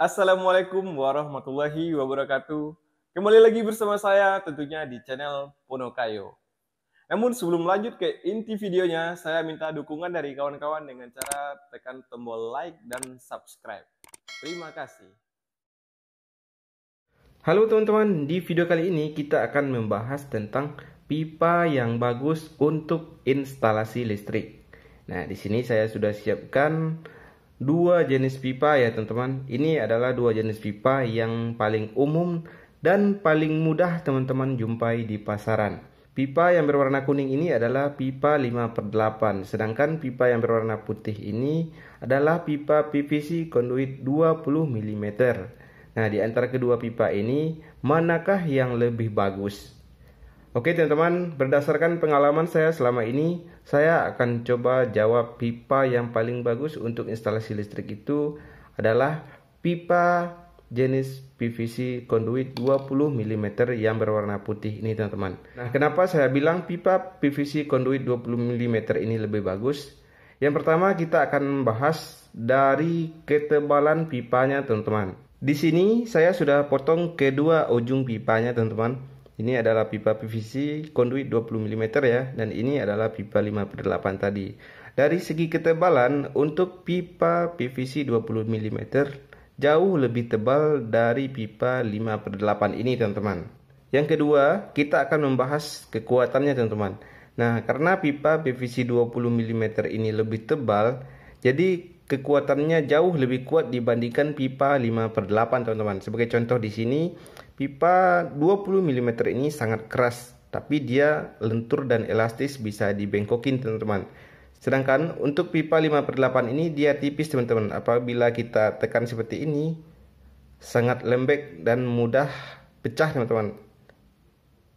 Assalamualaikum warahmatullahi wabarakatuh. Kembali lagi bersama saya tentunya di channel Ponokayo. Namun sebelum lanjut ke inti videonya, saya minta dukungan dari kawan-kawan dengan cara tekan tombol like dan subscribe. Terima kasih. Halo teman-teman, di video kali ini kita akan membahas tentang pipa yang bagus untuk instalasi listrik. Nah, di sini saya sudah siapkan dua jenis pipa ya teman-teman. Ini adalah dua jenis pipa yang paling umum dan paling mudah teman-teman jumpai di pasaran. Pipa yang berwarna kuning ini adalah pipa 5/8, sedangkan pipa yang berwarna putih ini adalah pipa PVC conduit 20 mm. Nah, di antara kedua pipa ini, manakah yang lebih bagus? Oke teman-teman, berdasarkan pengalaman saya selama ini, saya akan coba jawab pipa yang paling bagus untuk instalasi listrik itu adalah pipa jenis PVC conduit 20 mm yang berwarna putih ini teman-teman. Nah, kenapa saya bilang pipa PVC conduit 20 mm ini lebih bagus? Yang pertama kita akan membahas dari ketebalan pipanya teman-teman. Di sini saya sudah potong kedua ujung pipanya teman-teman. Ini adalah pipa PVC conduit 20 mm ya, dan ini adalah pipa 5/8 tadi. Dari segi ketebalan, untuk pipa PVC 20 mm jauh lebih tebal dari pipa 5/8 ini teman-teman. Yang kedua, kita akan membahas kekuatannya teman-teman. Nah, karena pipa PVC 20 mm ini lebih tebal, jadi kekuatannya jauh lebih kuat dibandingkan pipa 5/8 teman-teman. Sebagai contoh di sini, pipa 20 mm ini sangat keras, tapi dia lentur dan elastis, bisa dibengkokin teman-teman. Sedangkan untuk pipa 5/8 ini dia tipis teman-teman. Apabila kita tekan seperti ini, sangat lembek dan mudah pecah teman-teman.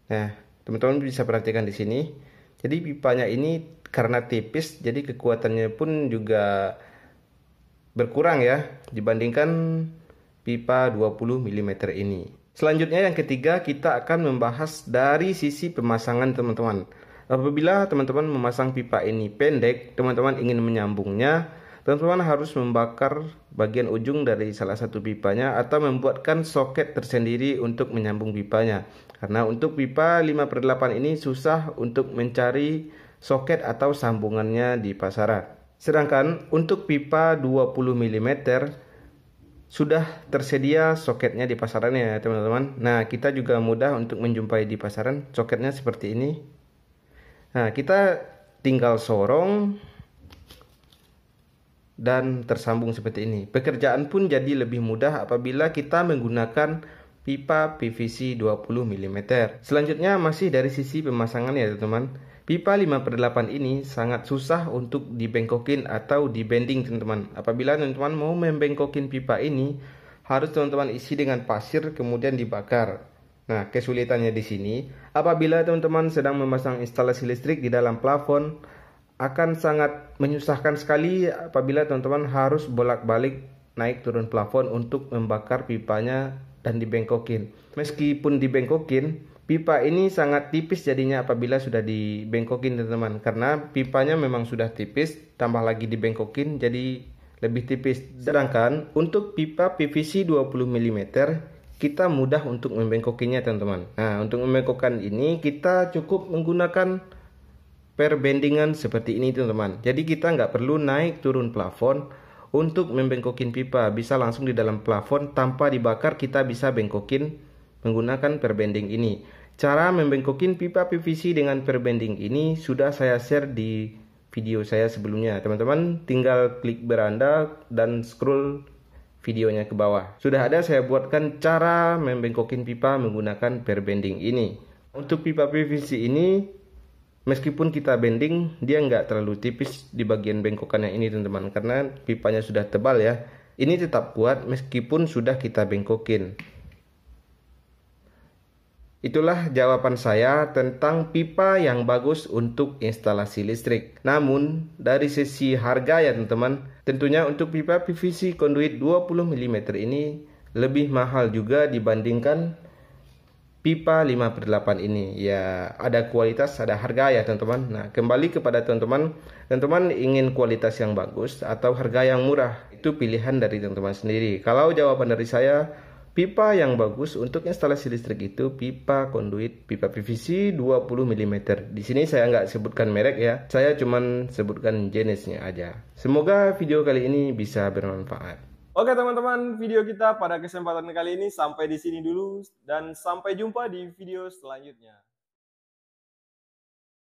Nah, teman-teman bisa perhatikan di sini. Jadi pipanya ini karena tipis, jadi kekuatannya pun juga berkurang ya dibandingkan pipa 20 mm ini. Selanjutnya yang ketiga, kita akan membahas dari sisi pemasangan teman-teman. Apabila teman-teman memasang pipa ini pendek, teman-teman ingin menyambungnya, teman-teman harus membakar bagian ujung dari salah satu pipanya atau membuatkan soket tersendiri untuk menyambung pipanya. Karena untuk pipa 5/8 ini susah untuk mencari soket atau sambungannya di pasaran. Sedangkan untuk pipa 20 mm sudah tersedia soketnya di pasarannya ya teman-teman. Nah, kita juga mudah untuk menjumpai di pasaran soketnya seperti ini. Nah, kita tinggal sorong dan tersambung seperti ini. Pekerjaan pun jadi lebih mudah apabila kita menggunakan pipa PVC 20 mm. Selanjutnya masih dari sisi pemasangan ya teman-teman. Pipa 5/8 ini sangat susah untuk dibengkokin atau dibending teman-teman. Apabila teman-teman mau membengkokin pipa ini, harus teman-teman isi dengan pasir kemudian dibakar. Nah, kesulitannya di sini, apabila teman-teman sedang memasang instalasi listrik di dalam plafon, akan sangat menyusahkan sekali apabila teman-teman harus bolak-balik naik turun plafon untuk membakar pipanya dan dibengkokin. Meskipun dibengkokin, pipa ini sangat tipis jadinya apabila sudah dibengkokin teman-teman. Karena pipanya memang sudah tipis, tambah lagi dibengkokin jadi lebih tipis. Sedangkan untuk pipa PVC 20 mm kita mudah untuk membengkokinya teman-teman. Nah, untuk membengkokkan ini kita cukup menggunakan perbendingan seperti ini teman-teman. Jadi kita nggak perlu naik turun plafon untuk membengkokin pipa, bisa langsung di dalam plafon tanpa dibakar. Kita bisa bengkokin menggunakan perbending ini. Cara membengkokin pipa PVC dengan perbending ini sudah saya share di video saya sebelumnya. Teman-teman tinggal klik beranda dan scroll videonya ke bawah. Sudah ada saya buatkan cara membengkokin pipa menggunakan perbending ini. Untuk pipa PVC ini, meskipun kita bending, dia nggak terlalu tipis di bagian bengkokannya ini teman-teman. Karena pipanya sudah tebal ya. Ini tetap kuat meskipun sudah kita bengkokin. Itulah jawaban saya tentang pipa yang bagus untuk instalasi listrik. Namun, dari sisi harga ya teman-teman, tentunya untuk pipa PVC conduit 20 mm ini lebih mahal juga dibandingkan pipa 5/8 ini. Ya, ada kualitas, ada harga ya teman-teman. Nah, kembali kepada teman-teman ingin kualitas yang bagus atau harga yang murah. itu pilihan dari teman-teman sendiri. Kalau jawaban dari saya, pipa yang bagus untuk instalasi listrik itu pipa konduit, pipa PVC 20 mm. Di sini saya nggak sebutkan merek ya, saya cuman sebutkan jenisnya aja. Semoga video kali ini bisa bermanfaat. Oke teman-teman, video kita pada kesempatan kali ini sampai di sini dulu dan sampai jumpa di video selanjutnya.